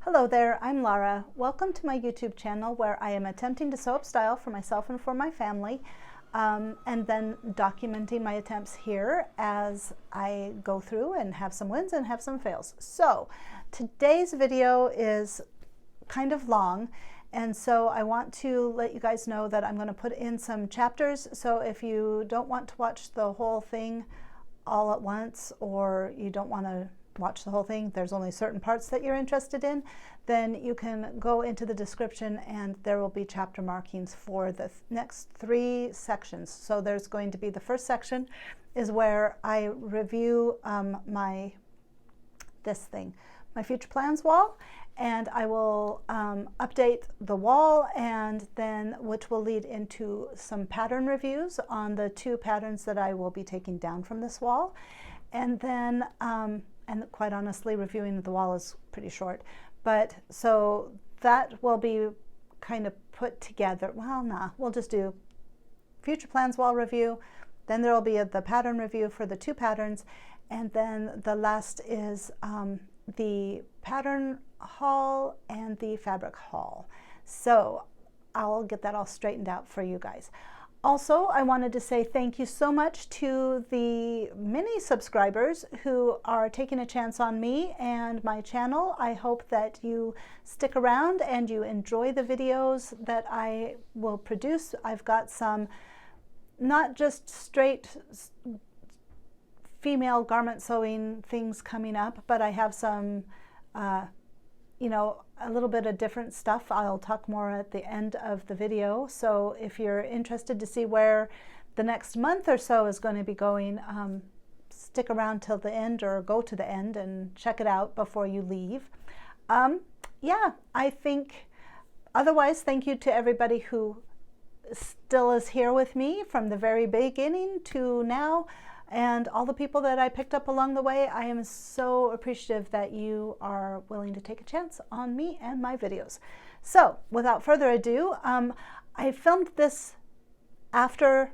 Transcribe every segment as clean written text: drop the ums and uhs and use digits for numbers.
Hello there, I'm Lara. Welcome to my YouTube channel where I am attempting to sew up style for myself and for my family, and then documenting my attempts here as I go through and have some wins and have some fails. So today's video is kind of long, and so I want to let you guys know that I'm going to put in some chapters. So if you don't want to watch the whole thing all at once, or you don't want to watch the whole thing, there's only certain parts that you're interested in, then you can go into the description and there will be chapter markings for the next 3 sections. So there's going to be the first section is where I review my future plans wall, and I will update the wall, and then which will lead into some pattern reviews on the 2 patterns that I will be taking down from this wall. And then and quite honestly, reviewing the wall is pretty short, but so that will be kind of put together. Well, nah, we'll just do future plans wall review, then there will be the pattern review for the 2 patterns, and then the last is the pattern haul and the fabric haul. So I'll get that all straightened out for you guys. Also, I wanted to say thank you so much to the many subscribers who are taking a chance on me and my channel. I hope that you stick around and you enjoy the videos that I will produce. I've got some not just straight female garment sewing things coming up, but I have some a little bit of different stuff. I'll talk more at the end of the video. So if you're interested to see where the next month or so is going to be going, stick around till the end, or go to the end and check it out before you leave. Yeah, I think otherwise, thank you to everybody who still is here with me from the very beginning to now. And all the people that I picked up along the way, I am so appreciative that you are willing to take a chance on me and my videos. So without further ado, I filmed this after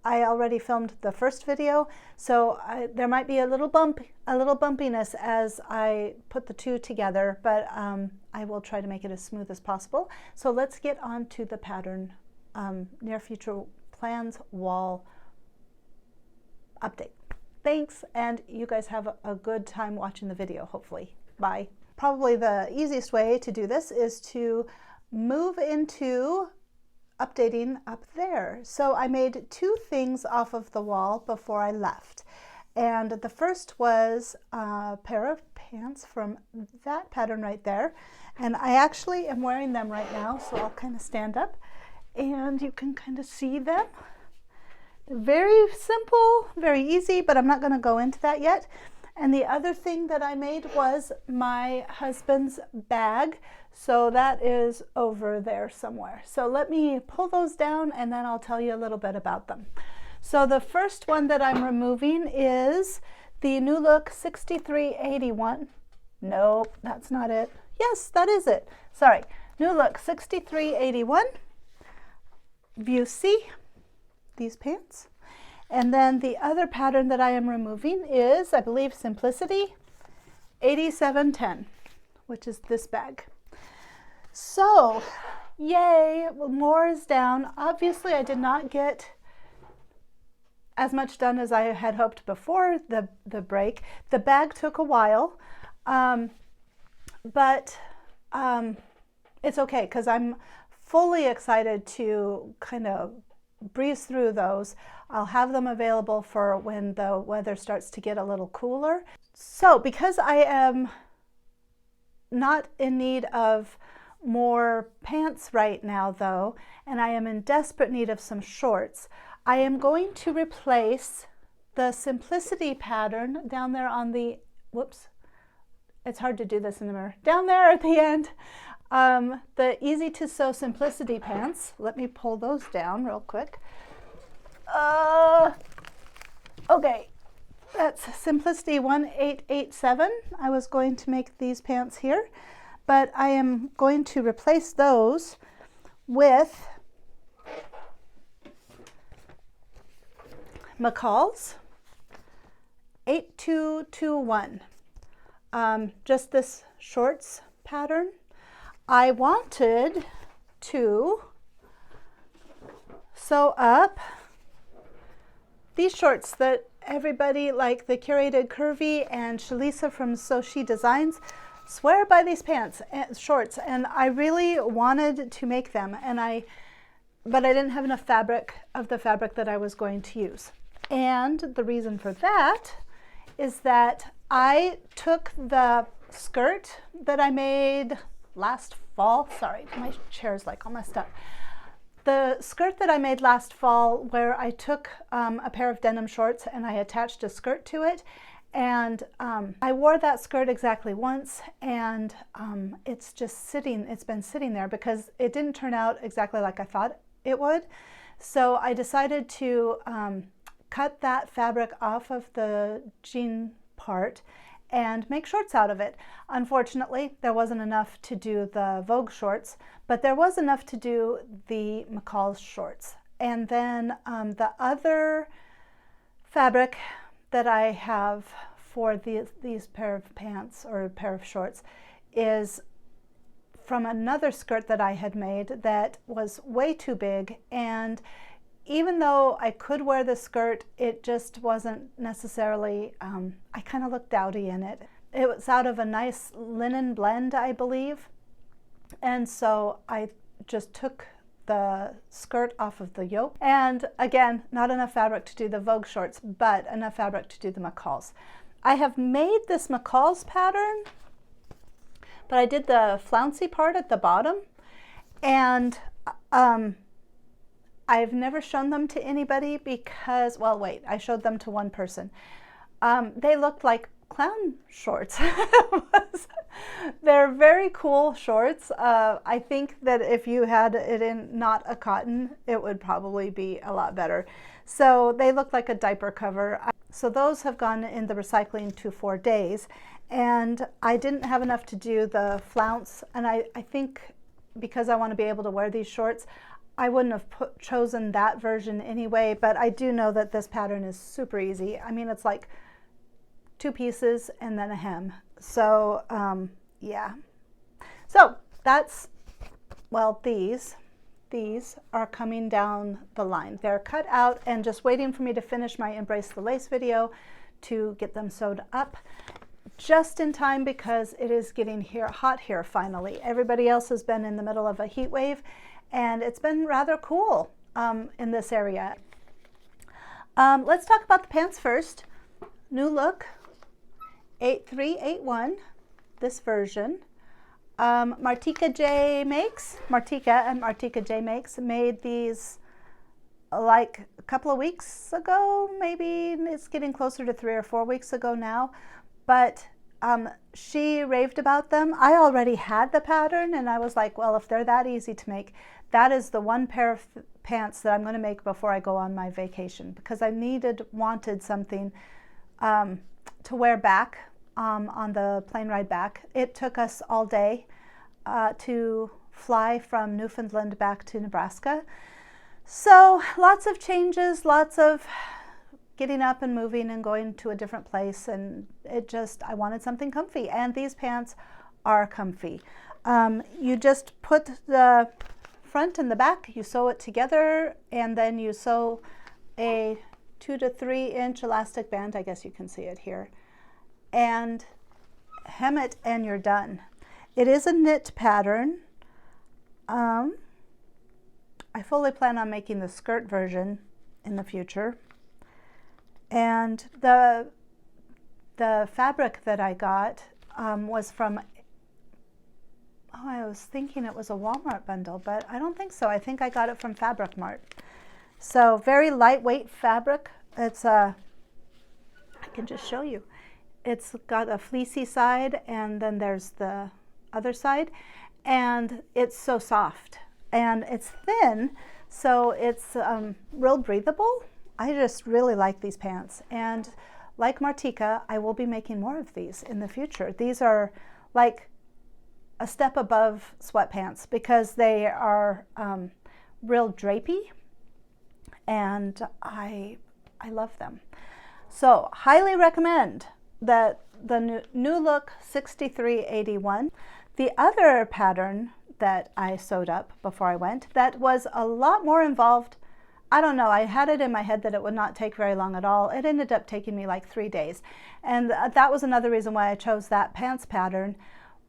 I already filmed the first video, so there might be a little bumpiness as I put the 2 together, but I will try to make it as smooth as possible. So let's get on to the pattern near future plans wall update. Thanks, and you guys have a good time watching the video, hopefully. Bye. Probably the easiest way to do this is to move into updating up there. So I made 2 things off of the wall before I left. And the first was a pair of pants from that pattern right there. And I actually am wearing them right now, so I'll kind of stand up and you can kind of see them. Very simple, very easy, but I'm not going to go into that yet. And the other thing that I made was my husband's bag. So that is over there somewhere. So let me pull those down and then I'll tell you a little bit about them. So the first one that I'm removing is the New Look 6381. Nope, that's not it. Yes, that is it. Sorry, New Look 6381. View C. These pants. And then the other pattern that I am removing is, I believe, Simplicity 8710, which is this bag. So, yay, more is down. Obviously, I did not get as much done as I had hoped before the break. The bag took a while, but it's okay because I'm fully excited to kind of breeze through those. I'll have them available for when the weather starts to get a little cooler. So because I am not in need of more pants right now though, and I am in desperate need of some shorts, I am going to replace the Simplicity pattern down there on the, whoops, it's hard to do this in the mirror, down there at the end. The Easy to Sew Simplicity pants. Let me pull those down real quick. Okay, that's Simplicity 1887. I was going to make these pants here, but I am going to replace those with McCall's 8221. Just this shorts pattern. I wanted to sew up these shorts that everybody, like the Curated Curvy and Shalisa from So She Designs, swear by these pants and shorts, and I really wanted to make them, but I didn't have enough fabric of the fabric that I was going to use. And the reason for that is that I took the skirt that I made last fall. Sorry, my chair's like all messed up. The skirt that I made last fall, where I took a pair of denim shorts and I attached a skirt to it, and I wore that skirt exactly once, and it's been sitting there because it didn't turn out exactly like I thought it would. So I decided to cut that fabric off of the jean part and make shorts out of it. Unfortunately, there wasn't enough to do the Vogue shorts, but there was enough to do the McCall's shorts. And then the other fabric that I have for these pair of pants or pair of shorts is from another skirt that I had made that was way too big, and even though I could wear the skirt, it just wasn't necessarily, I kind of looked dowdy in it. It was out of a nice linen blend, I believe, and so I just took the skirt off of the yoke. And again, not enough fabric to do the Vogue shorts, but enough fabric to do the McCall's. I have made this McCall's pattern, but I did the flouncy part at the bottom, and I've never shown them to anybody because, well, wait, I showed them to one person. They looked like clown shorts. They're very cool shorts. I think that if you had it in not a cotton, it would probably be a lot better. So they look like a diaper cover. So those have gone in the recycling to 4 days, and I didn't have enough to do the flounce, and I think because I want to be able to wear these shorts, I wouldn't have chosen that version anyway, but I do know that this pattern is super easy. I mean, it's like 2 pieces and then a hem. So yeah. So that's, well, these are coming down the line. They're cut out and just waiting for me to finish my Embrace the Lace video to get them sewed up just in time, because it is getting hot here finally. Everybody else has been in the middle of a heat wave, and it's been rather cool in this area. Let's talk about the pants first. New Look 8381, this version. Martika and Martika J Makes made these like a couple of weeks ago, maybe it's getting closer to 3 or 4 weeks ago now, but she raved about them. I already had the pattern, and I was like, well, if they're that easy to make, that is the one pair of pants that I'm going to make before I go on my vacation, because I wanted something to wear back on the plane ride back. It took us all day to fly from Newfoundland back to Nebraska. So lots of changes, lots of getting up and moving and going to a different place, and I wanted something comfy, and these pants are comfy. You just put the front and the back, you sew it together, and then you sew a 2 to 3 inch elastic band, I guess you can see it here, and hem it, and you're done. It is a knit pattern. I fully plan on making the skirt version in the future. And the fabric that I got was from, I was thinking it was a Walmart bundle, but I don't think so. I think I got it from Fabric Mart. So very lightweight fabric. It's I can just show you. It's got a fleecy side, and then there's the other side, and it's so soft, and it's thin, so it's real breathable. I just really like these pants, and like Martika, I will be making more of these in the future. These are like a step above sweatpants because they are real drapey, and I love them. So highly recommend that the New Look 6381. The other pattern that I sewed up before I went that was a lot more involved, I don't know, I had it in my head that it would not take very long at all. It ended up taking me like 3 days. And that was another reason why I chose that pants pattern,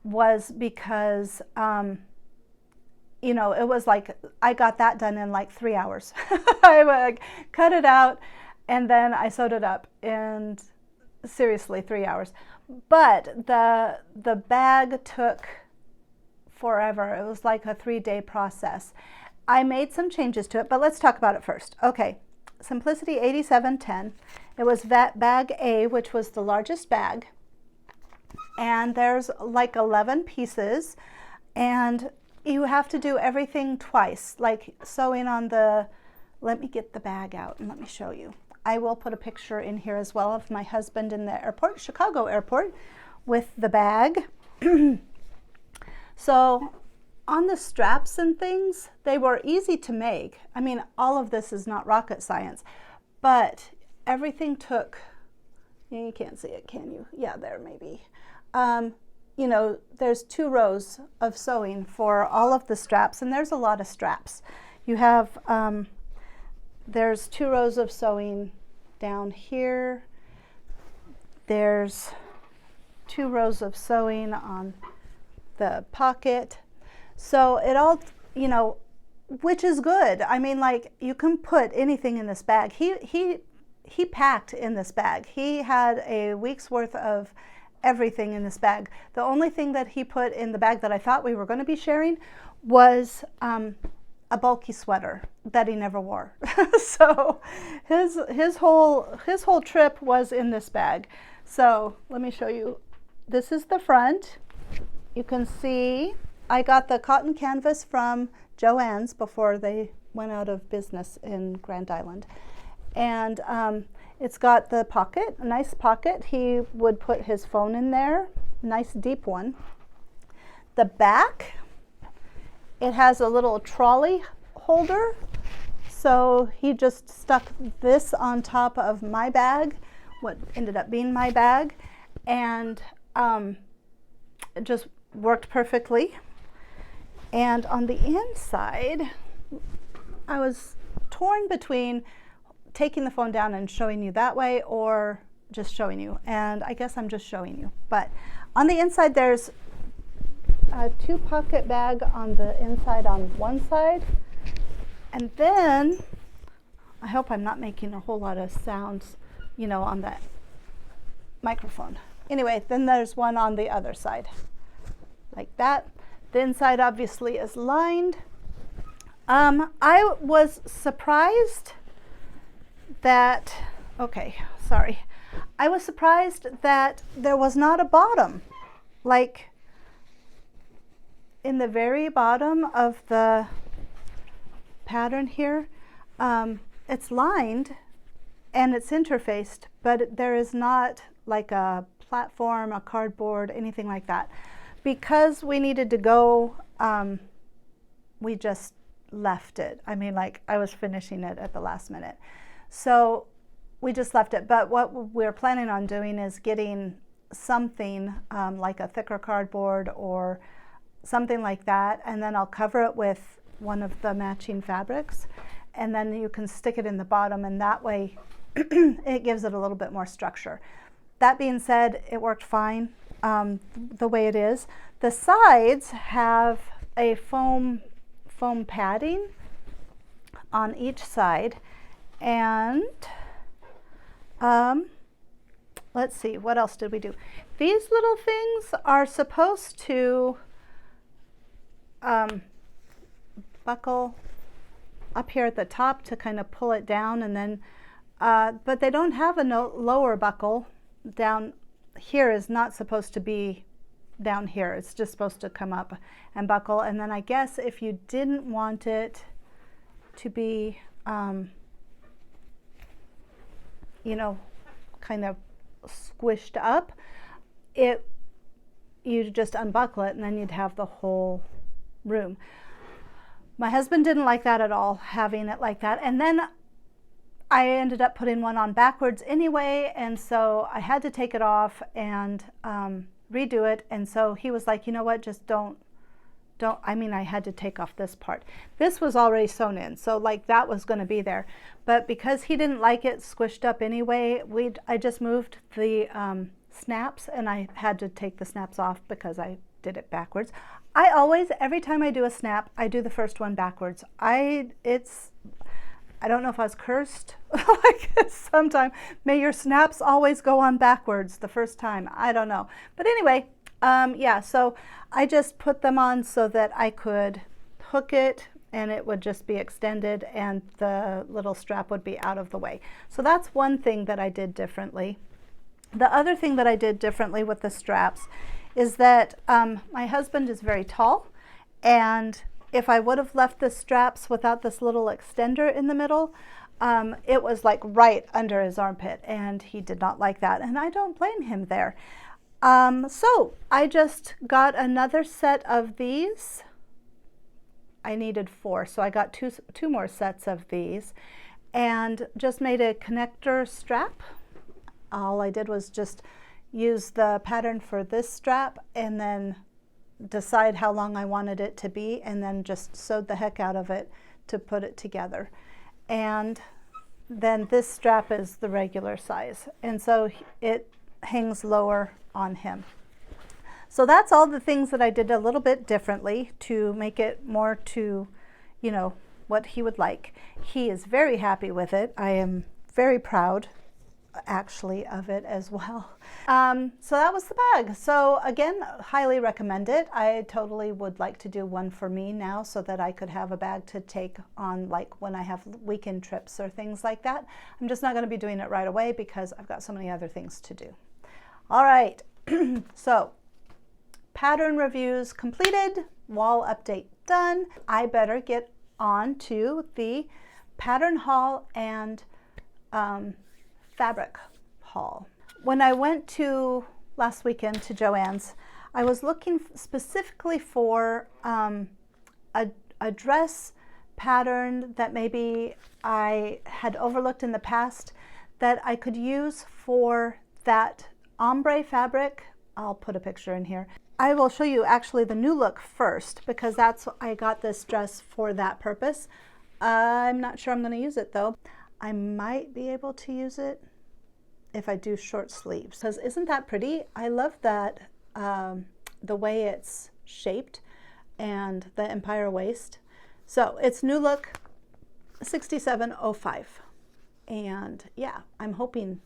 was because, you know, it was like I got that done in like 3 hours. I like cut it out and then I sewed it up in seriously 3 hours. But the bag took forever. It was like a 3-day process. I made some changes to it, but let's talk about it first. Okay, Simplicity 8710. It was bag A, which was the largest bag. And there's like 11 pieces. And you have to do everything twice, like sewing on the, let me get the bag out and let me show you. I will put a picture in here as well of my husband in the airport, Chicago airport, with the bag. So on the straps and things, they were easy to make. I mean, all of this is not rocket science, but everything took, you can't see it, can you? Yeah, there maybe. You know, there's 2 rows of sewing for all of the straps, and there's a lot of straps. You have, there's 2 rows of sewing down here. There's 2 rows of sewing on the pocket. So it all, you know, which is good. I mean, like, you can put anything in this bag. He packed in this bag. He had a week's worth of everything in this bag. The only thing that he put in the bag that I thought we were going to be sharing was a bulky sweater that he never wore. So his whole trip was in this bag. So let me show you. This is the front. You can see I got the cotton canvas from Joann's before they went out of business in Grand Island. And it's got the pocket, a nice pocket. He would put his phone in there, nice deep one. The back, it has a little trolley holder. So he just stuck this on top of my bag, what ended up being my bag, and it just worked perfectly. And on the inside, I was torn between taking the phone down and showing you that way or just showing you. And I guess I'm just showing you. But on the inside, there's a 2 pocket bag on the inside on one side. And then, I hope I'm not making a whole lot of sounds, you know, on that microphone. Anyway, then there's one on the other side, like that. The inside obviously is lined. I was surprised that, I was surprised that there was not a bottom. Like in the very bottom of the pattern here, it's lined and it's interfaced, but there is not like a platform, a cardboard, anything like that. Because we needed to go, we just left it. I mean, like, I was finishing it at the last minute. So we just left it. But what we're planning on doing is getting something like a thicker cardboard or something like that, and then I'll cover it with one of the matching fabrics, and then you can stick it in the bottom, and that way it gives it a little bit more structure. That being said, it worked fine. The way it is. The sides have a foam padding on each side, and let's see, what else did we do? These little things are supposed to buckle up here at the top to kind of pull it down, and then but they don't have a lower buckle. Down here is not supposed to be down here. It's just supposed to come up and buckle. And then I guess if you didn't want it to be, you know, kind of squished up, you'd just unbuckle it and then you'd have the whole room. My husband didn't like that at all, having it like that. And then I ended up putting one on backwards anyway, and so I had to take it off and redo it. And so he was like, you know what, just don't, I mean, I had to take off this part. This was already sewn in, so like that was going to be there. But because he didn't like it squished up anyway, I just moved the snaps, and I had to take the snaps off because I did it backwards. I always, every time I do a snap, I do the first one backwards. I don't know if I was cursed like sometime. May your snaps always go on backwards the first time. I don't know. But anyway, yeah, so I just put them on so that I could hook it and it would just be extended and the little strap would be out of the way. So that's one thing that I did differently. The other thing that I did differently with the straps is that my husband is very tall, and if I would have left the straps without this little extender in the middle, it was like right under his armpit, and he did not like that, and I don't blame him there. So I just got another set of these. I needed 4, so I got two more sets of these and just made a connector strap. All I did was just use the pattern for this strap and then decide how long I wanted it to be, and then just sewed the heck out of it to put it together. And then this strap is the regular size, and so it hangs lower on him. So that's all the things that I did a little bit differently to make it more to, you know, what he would like. He is very happy with it. I am very proud actually of it as well. So that was the bag. So again, highly recommend it. I totally would like to do one for me now so that I could have a bag to take on, like when I have weekend trips or things like that. I'm just not going to be doing it right away because I've got so many other things to do. All right, so pattern reviews completed, wall update done. I better get on to the pattern haul and fabric haul. When I went to last weekend to Joann's, I was looking specifically for a dress pattern that maybe I had overlooked in the past that I could use for that ombre fabric. I'll put a picture in here. I will show you actually the new look first because I got this dress for that purpose. I'm not sure I'm going to use it though. I might be able to use it if I do short sleeves, because isn't that pretty? I love that the way it's shaped and the empire waist. So it's new look 6705, and yeah, I'm hoping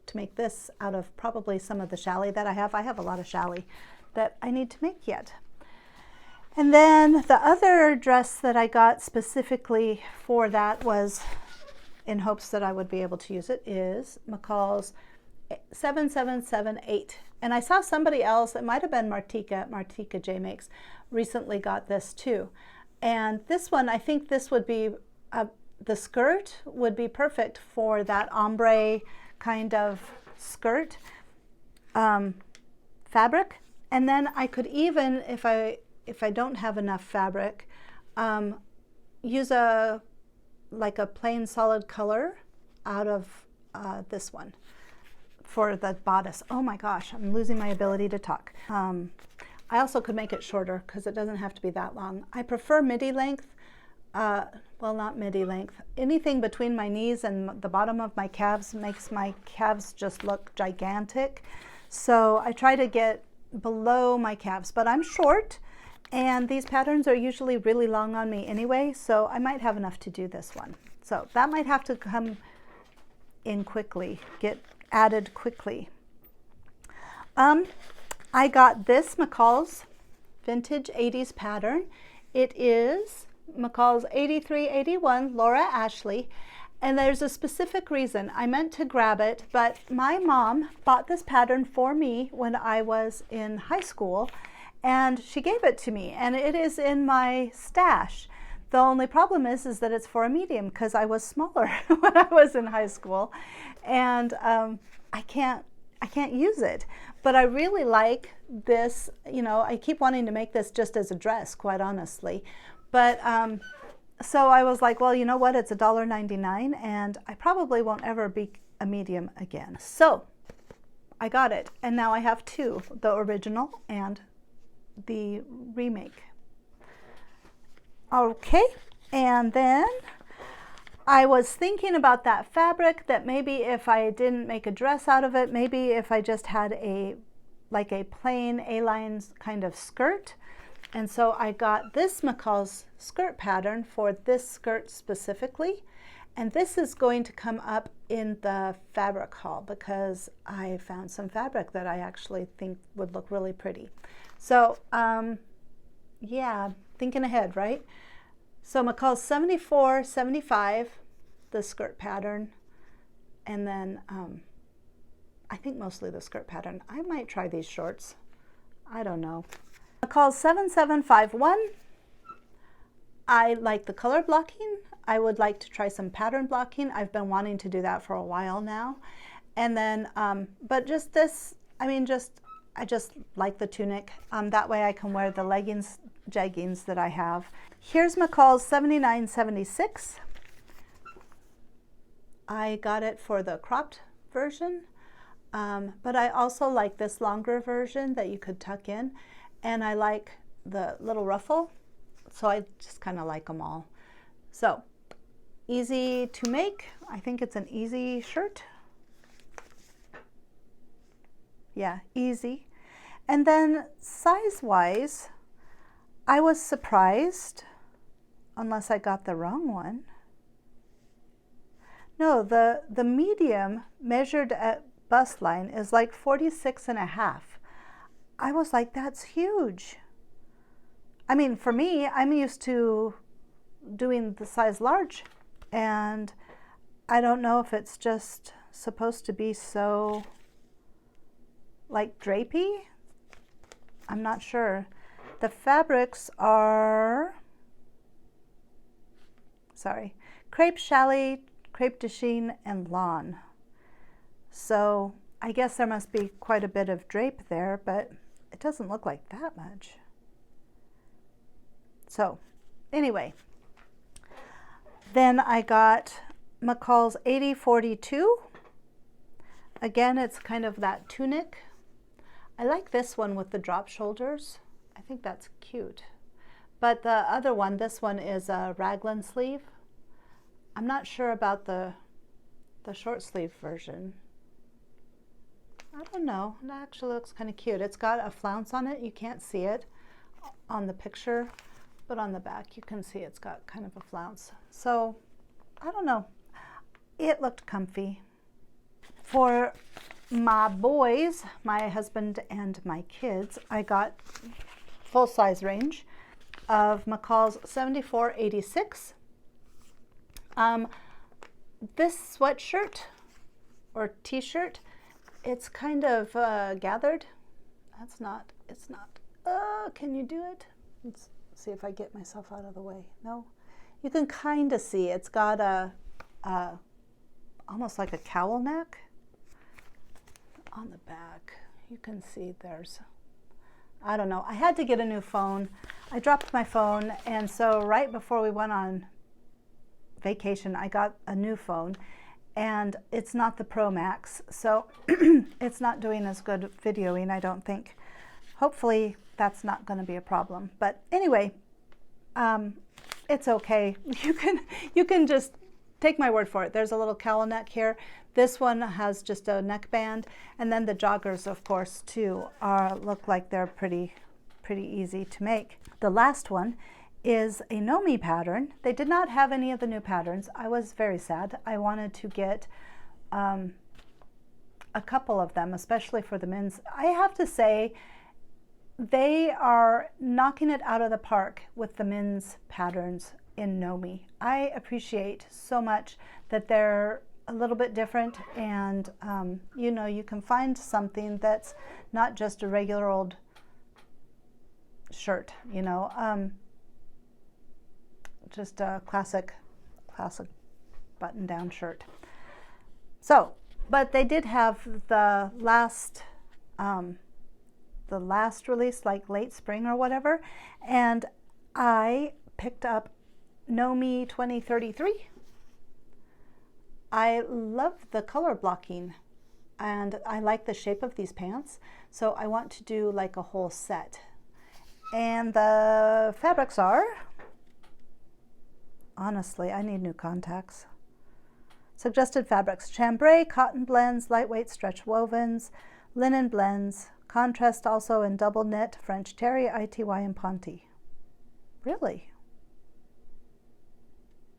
to make this out of probably some of the challis that I have. I have a lot of challis that I need to make yet. And then the other dress that I got specifically for that was in hopes that I would be able to use it is McCall's 7778. And I saw somebody else, it might have been Martika J Makes, recently got this too. And this one, I think this would be, the skirt would be perfect for that ombre kind of skirt fabric. And then I could even, if I don't have enough fabric, use like a plain solid color out of this one for the bodice. Oh my gosh, I'm losing my ability to talk. I also could make it shorter because it doesn't have to be that long. I prefer midi length, well, not midi length. Anything between my knees and the bottom of my calves makes my calves just look gigantic. So I try to get below my calves, but I'm short. And these patterns are usually really long on me anyway, so I might have enough to do this one. So that might have to come in quickly, get added quickly. I got this McCall's Vintage 80s pattern. It is McCall's 8381 Laura Ashley, and there's a specific reason. I meant to grab it, but my mom bought this pattern for me when I was in high school, and she gave it to me, and it is in my stash. The only problem is that it's for a medium because I was smaller when I was in high school, and I can't use it. But I really like this. You know, I keep wanting to make this just as a dress, quite honestly. But so I was like, well, you know what? It's $1.99, and I probably won't ever be a medium again. So I got it. And now I have two, the original and the remake. Okay, and then I was thinking about that fabric, that maybe if I didn't make a dress out of it, maybe if I just had a like a plain A-line kind of skirt. And so I got this McCall's skirt pattern for this skirt specifically. And this is going to come up in the fabric haul because I found some fabric that I actually think would look really pretty. So yeah, thinking ahead, right? So McCall's 74-75, the skirt pattern, and then I think mostly the skirt pattern. I might try these shorts. I don't know. McCall's 7751. I like the color blocking. I would like to try some pattern blocking. I've been wanting to do that for a while now. And then, but just this, I mean, I just like the tunic. That way I can wear the leggings, jeggings that I have. Here's McCall's 79-76. I got it for the cropped version, but I also like this longer version that you could tuck in, and I like the little ruffle, so I just kind of like them all. So easy to make. I think it's an easy shirt. Yeah, easy. And then size-wise, I was surprised, unless I got the wrong one. No, the medium measured at bust line is like 46.5. I was like, that's huge. I mean, for me, I'm used to doing the size large, and I don't know if it's just supposed to be so like drapey. I'm not sure. The fabrics are, sorry, crepe challis, crepe de chine, and lawn. So I guess there must be quite a bit of drape there, but it doesn't look like that much. So anyway, then I got McCall's 80-42. Again, it's kind of that tunic. I like this one with the drop shoulders. I think that's cute. But the other one, this one is a raglan sleeve. I'm not sure about the short sleeve version. I don't know. It actually looks kind of cute. It's got a flounce on it. You can't see it on the picture, but on the back you can see it's got kind of a flounce. So I don't know. It looked comfy. For my boys, my husband and my kids, I got full size range of McCall's 74-86. This sweatshirt or t-shirt, it's kind of gathered. It's not. Can you do it? Let's see if I get myself out of the way. No, you can kind of see it's got a almost like a cowl neck on the back. You can see there's, I don't know. I had to get a new phone. I dropped my phone, and so right before we went on vacation, I got a new phone, and it's not the Pro Max, so it's not doing as good videoing, I don't think. Hopefully that's not going to be a problem. But anyway, it's okay. You can just take my word for it. There's a little cowl neck here. This one has just a neckband, and then the joggers, of course, too, look like they're pretty easy to make. The last one is a Nomi pattern. They did not have any of the new patterns. I was very sad. I wanted to get a couple of them, especially for the men's. I have to say, they are knocking it out of the park with the men's patterns in Nomi. I appreciate so much that they're a little bit different, and you know, you can find something that's not just a regular old shirt, you know, just a classic button-down shirt. So, but they did have the last release, like late spring or whatever, and I picked up Nomi 2033. I love the color blocking. and I like the shape of these pants, so I want to do like a whole set. And the fabrics are, honestly, I need new contacts. Suggested fabrics: chambray, cotton blends, lightweight stretch wovens, linen blends, contrast also in double knit, French terry, ITY, and ponte. Really?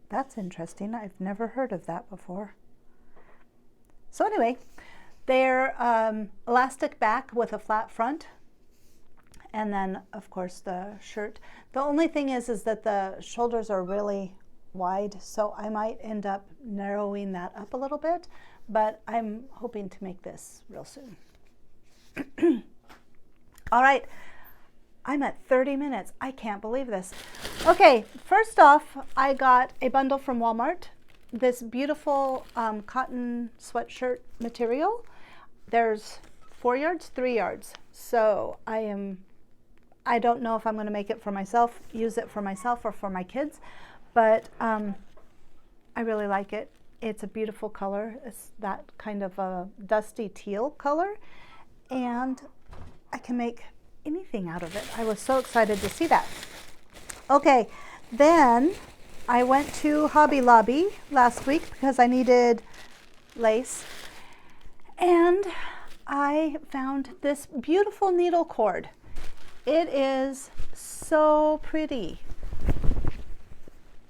That's interesting. I've never heard of that before. So anyway, they're elastic back with a flat front, and then of course the shirt. The only thing is that the shoulders are really wide, so I might end up narrowing that up a little bit, but I'm hoping to make this real soon. All right, I'm at 30 minutes. I can't believe this. Okay, first off, I got a bundle from Walmart, this beautiful cotton sweatshirt material. There's 4 yards, 3 yards. So I don't know if I'm going to make it for myself, use it for myself or for my kids, but I really like it. It's a beautiful color. It's that kind of a dusty teal color, and I can make anything out of it. I was so excited to see that. Okay, then I went to Hobby Lobby last week because I needed lace, and I found this beautiful needle cord. It is so pretty,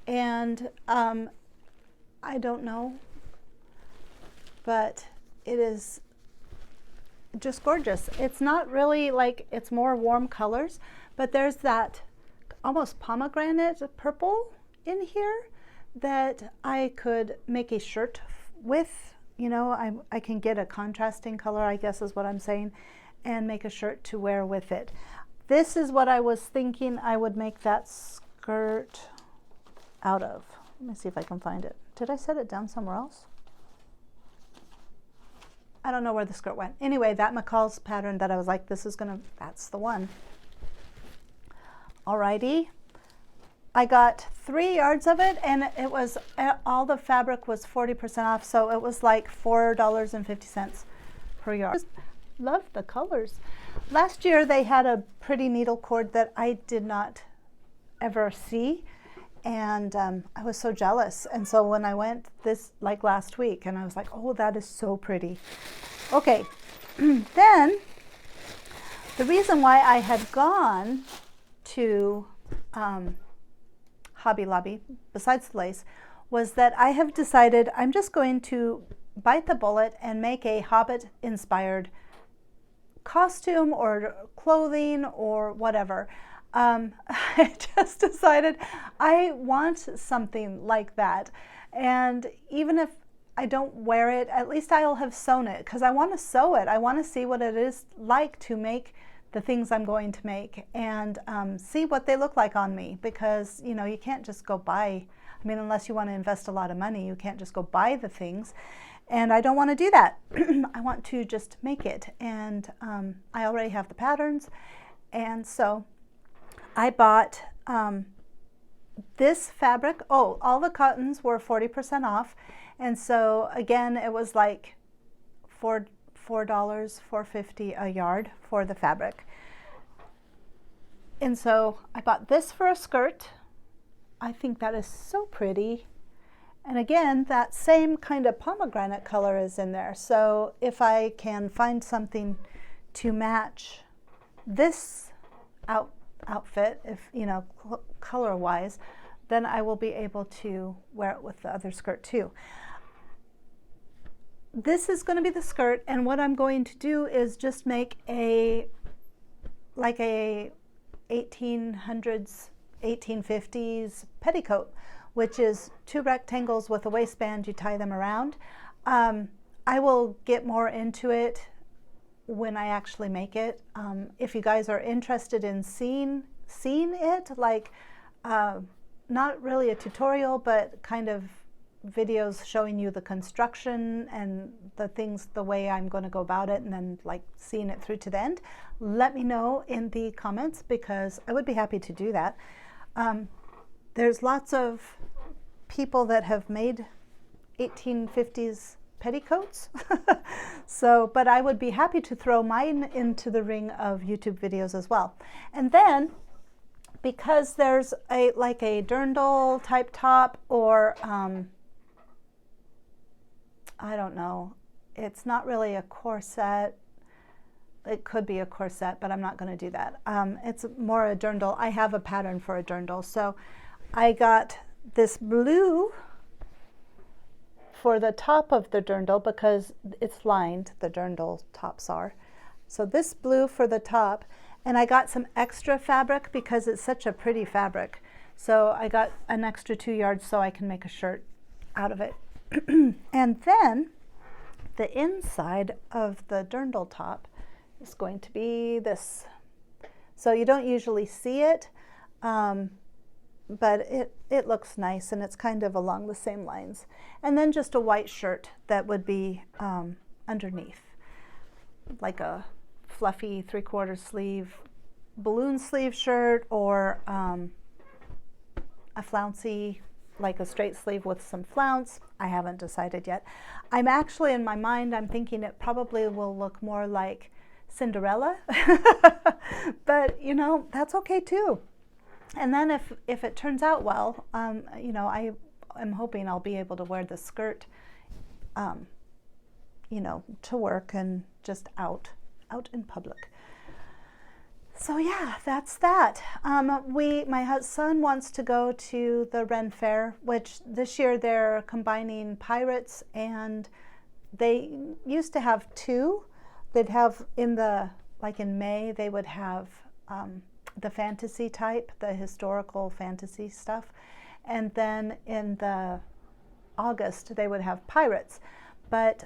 and I don't know, but it is just gorgeous. It's not really like, it's more warm colors, but there's that almost pomegranate purple in here that I could make a shirt with. You know, I can get a contrasting color, I guess is what I'm saying, and make a shirt to wear with it. This is what I was thinking I would make that skirt out of. Let me see if I can find it. Did I set it down somewhere else? I don't know where the skirt went. Anyway, that McCall's pattern that I was like, that's the one. Alrighty. I got 3 yards of it, and it was, all the fabric was 40% off, so it was like $4.50 per yard. Just love the colors. Last year they had a pretty needle cord that I did not ever see, and I was so jealous. And so when I went like last week, and I was like, oh, that is so pretty. Okay, then the reason why I had gone to Hobby Lobby, besides the lace, was that I have decided I'm just going to bite the bullet and make a Hobbit-inspired costume or clothing or whatever. I just decided I want something like that, and even if I don't wear it, at least I'll have sewn it, because I want to sew it. I want to see what it is like to make the things I'm going to make, and see what they look like on me, because you know, you can't just go buy, I mean, unless you want to invest a lot of money, you can't just go buy the things, and I don't want to do that. I want to just make it, and I already have the patterns, and so I bought this fabric. Oh, all the cottons were 40% off, and so again, it was like $4.50 a yard for the fabric. And so I bought this for a skirt. I think that is so pretty. And again, that same kind of pomegranate color is in there. So if I can find something to match this outfit, if you know, color wise, then I will be able to wear it with the other skirt too. This is going to be the skirt, and what I'm going to do is just make a 1800s, 1850s petticoat, which is 2 rectangles with a waistband. You tie them around. I will get more into it when I actually make it. If you guys are interested in seeing it, like not really a tutorial, but kind of videos showing you the construction and the things, the way I'm going to go about it, and then like seeing it through to the end, let me know in the comments, because I would be happy to do that. There's lots of people that have made 1850s petticoats. So, but I would be happy to throw mine into the ring of YouTube videos as well. And then, because there's like a dirndl type top, or I don't know, it's not really a corset. It could be a corset, but I'm not going to do that. It's more a dirndl. I have a pattern for a dirndl. So I got this blue for the top of the dirndl because it's lined, the dirndl tops are. So this blue for the top, and I got some extra fabric because it's such a pretty fabric. So I got an extra 2 yards so I can make a shirt out of it. And then the inside of the dirndl top is going to be this. So you don't usually see it, but it looks nice, and it's kind of along the same lines. And then just a white shirt that would be underneath, like a fluffy 3/4 sleeve balloon sleeve shirt, or a flouncy, like a straight sleeve with some flounce. I haven't decided yet. I'm actually, in my mind, I'm thinking it probably will look more like Cinderella, but you know, that's okay too. And then if it turns out well, you know, I am hoping I'll be able to wear the skirt, you know, to work and just out in public. So yeah, that's that. My son wants to go to the Ren Fair, which this year they're combining pirates, and they used to have two. They'd have in May, they would have the fantasy type, the historical fantasy stuff. And then in the August, they would have pirates. But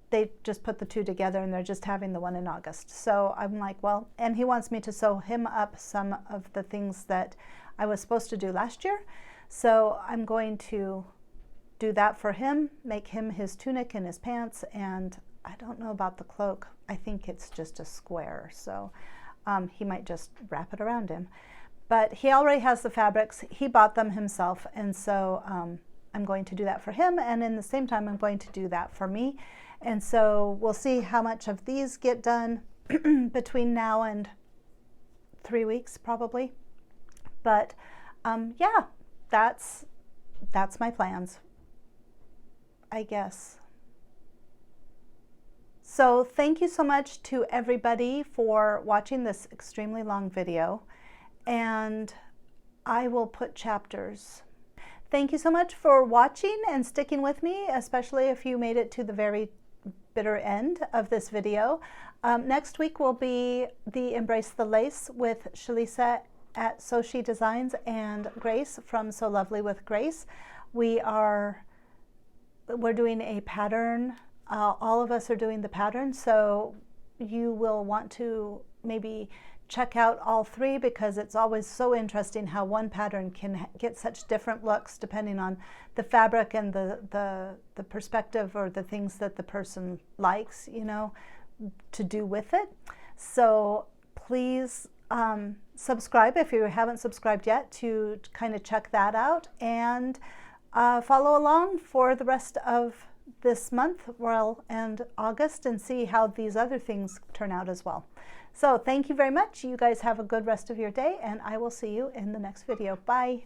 they just put the two together, and they're just having the one in August. So I'm like, well, and he wants me to sew him up some of the things that I was supposed to do last year. So I'm going to do that for him, make him his tunic and his pants, and I don't know about the cloak. I think it's just a square, so he might just wrap it around him. But he already has the fabrics. He bought them himself, and so I'm going to do that for him, and in the same time I'm going to do that for me. And so we'll see how much of these get done between now and 3 weeks probably. But yeah, that's my plans, I guess. So thank you so much to everybody for watching this extremely long video, and I will put chapters. Thank you so much for watching and sticking with me, especially if you made it to the very bitter end of this video. Next week will be the Embrace the Lace with Shalisa at So She Designs and Grace from So Lovely with Grace. We're doing a pattern. All of us are doing the pattern, so you will want to maybe check out all three, because it's always so interesting how one pattern can get such different looks depending on the fabric and the perspective or the things that the person likes, you know, to do with it. So please subscribe if you haven't subscribed yet, to kind of check that out, and follow along for the rest of this month, well, and August, and see how these other things turn out as well. So thank you very much. You guys have a good rest of your day, and I will see you in the next video. Bye.